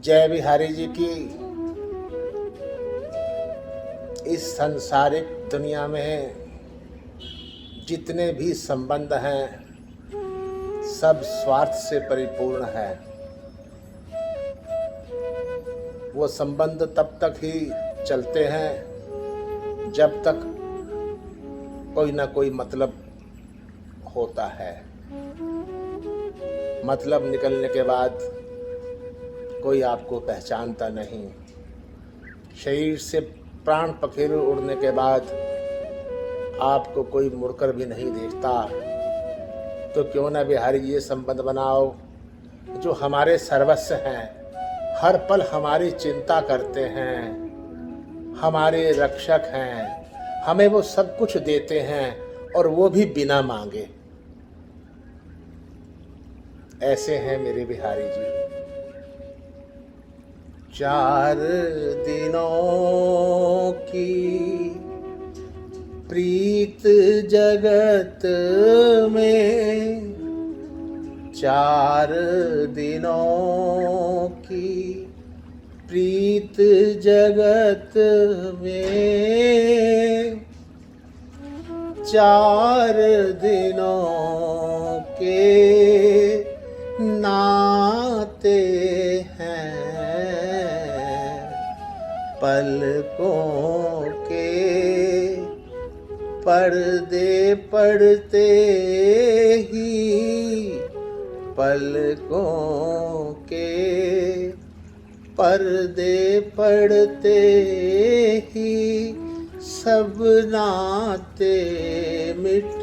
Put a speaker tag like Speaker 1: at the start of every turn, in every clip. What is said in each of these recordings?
Speaker 1: जय बिहारी जी की इस संसारिक दुनिया में जितने भी संबंध हैं सब स्वार्थ से परिपूर्ण है। वो संबंध तब तक ही चलते हैं जब तक कोई ना कोई मतलब होता है। मतलब निकलने के बाद कोई आपको पहचानता नहीं। शरीर से प्राण पखेरु उड़ने के बाद आपको कोई मुड़कर भी नहीं देखता। तो क्यों ना बिहारी ये संबंध बनाओ जो हमारे सर्वस्व हैं, हर पल हमारी चिंता करते हैं, हमारे रक्षक हैं, हमें वो सब कुछ देते हैं और वो भी बिना मांगे। ऐसे हैं मेरे बिहारी जी। 4 दिनों की प्रीत जगत में, 4 दिनों की प्रीत जगत में, 4 दिनों के नाते हैं, पलकों के पर्दे पड़ते ही, पलकों के पर्दे पड़ते ही सब नाते मिट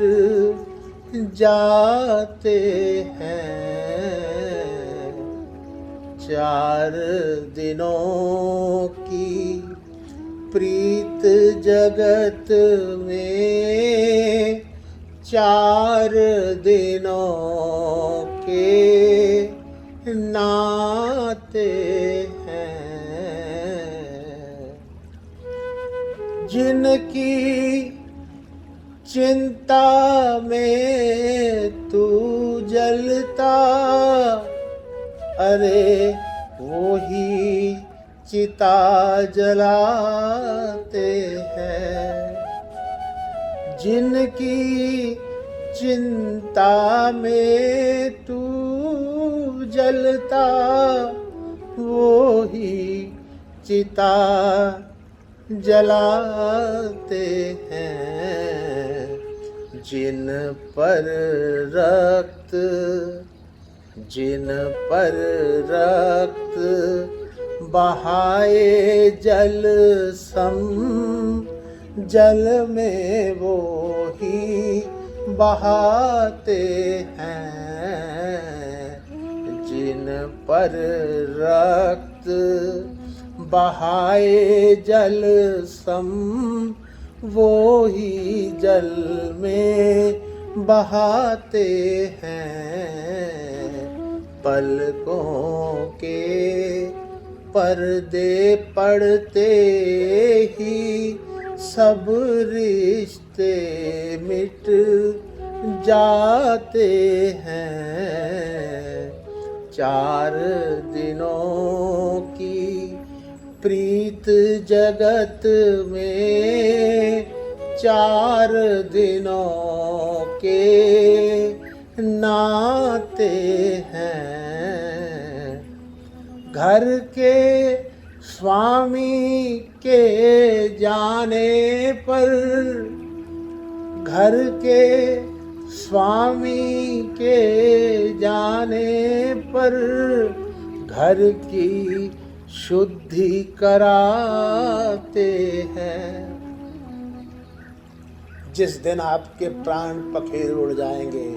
Speaker 1: जाते हैं। 4 दिनों की प्रीत जगत में, 4 दिनों के नाते हैं। जिनकी चिंता में तू जलता, अरे वो ही चिता जलाते हैं। जिनकी चिंता में तू जलता, वो ही चिता जलाते हैं। जिन पर रक्त बहाए जल सम, जल में वो ही बहाते हैं। जिन पर रक्त बहाए जल सम, वो ही जल में बहाते हैं। पलकों के पर्दे पड़ते ही सब रिश्ते मिट जाते हैं। 4 दिनों की प्रीत जगत में, 4 दिनों के नाते हैं। घर के स्वामी के जाने पर, घर के स्वामी के जाने पर घर की शुद्धि कराते हैं। जिस दिन आपके प्राण पखेरु उड़ जाएंगे,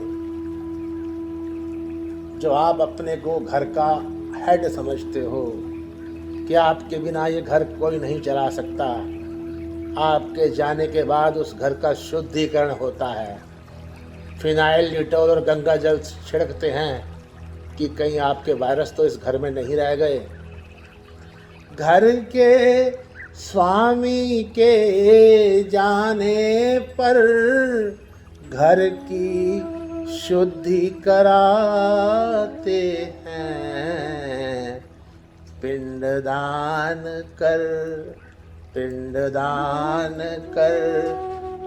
Speaker 1: जो आप अपने को घर का हेड समझते हो कि आपके बिना ये घर कोई नहीं चला सकता, आपके जाने के बाद उस घर का शुद्धिकरण होता है। फिनाइल, डिटॉल और गंगा जल छिड़कते हैं कि कहीं आपके वायरस तो इस घर में नहीं रह गए। घर के स्वामी के जाने पर घर की शुद्धि कराते हैं। पिंडदान कर, पिंडदान कर,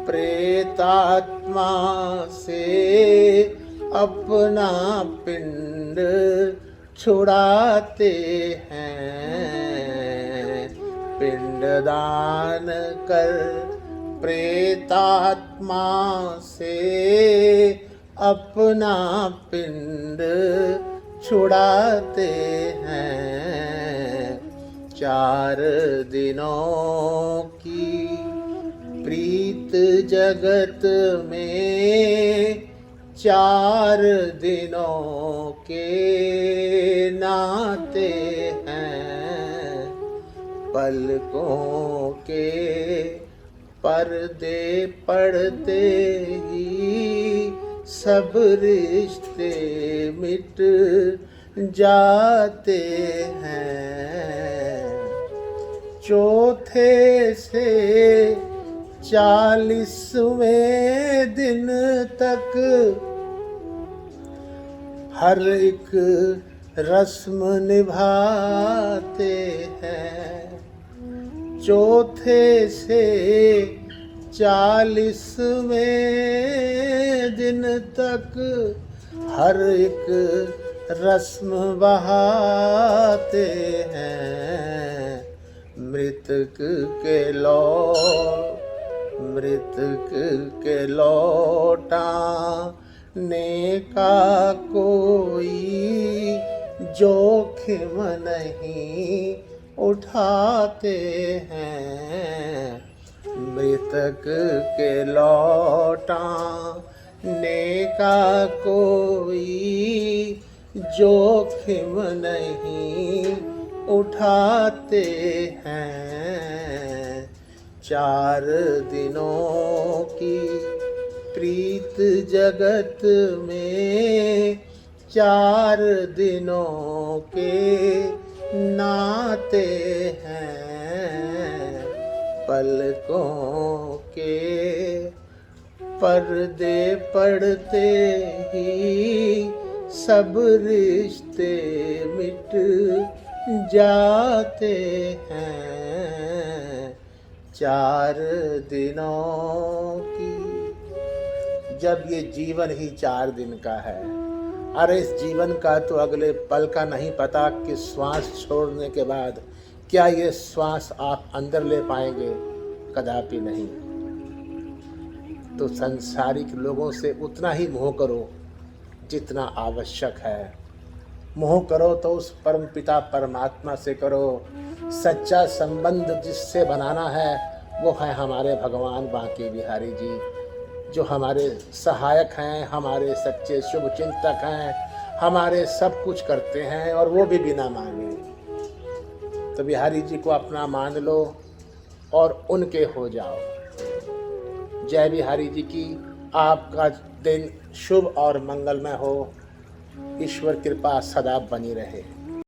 Speaker 1: प्रेतात्मा से अपना पिंड छुड़ाते हैं। पिंडदान कर, प्रेतात्मा से अपना पिंड छुड़ाते हैं। 4 दिनों की प्रीत जगत में, 4 दिनों के नाते हैं। पलकों के पर्दे पड़ते ही सब रिश्ते मिट जाते हैं। चौथे से 40वें दिन तक हर एक रस्म निभाते हैं। चौथे से 40वें दिन तक हर एक रस्म बहाते हैं। मृतक के लौटाने का कोई जोखिम नहीं उठाते हैं। मृतक के लौटाने का कोई जोखिम नहीं उठाते हैं। 4 दिनों की प्रीत जगत में, 4 दिनों के नाते हैं। पलकों के पर्दे पड़ते ही सब रिश्ते मिट जाते हैं। 4 दिनों की, जब ये जीवन ही 4 दिन का है, अरे इस जीवन का तो अगले पल का नहीं पता कि श्वास छोड़ने के बाद क्या ये श्वास आप अंदर ले पाएंगे? कदापि नहीं। तो सांसारिक लोगों से उतना ही मोह करो जितना आवश्यक है। मोह करो तो उस परम पिता परमात्मा से करो। सच्चा संबंध जिससे बनाना है वो है हमारे भगवान बांके बिहारी जी, जो हमारे सहायक हैं, हमारे सच्चे शुभ चिंतक हैं, हमारे सब कुछ करते हैं और वो भी बिना मांगे। तो बिहारी जी को अपना मान लो और उनके हो जाओ। जय बिहारी जी की। आपका दिन शुभ और मंगलमय हो। ईश्वर कृपा सदा बनी रहे।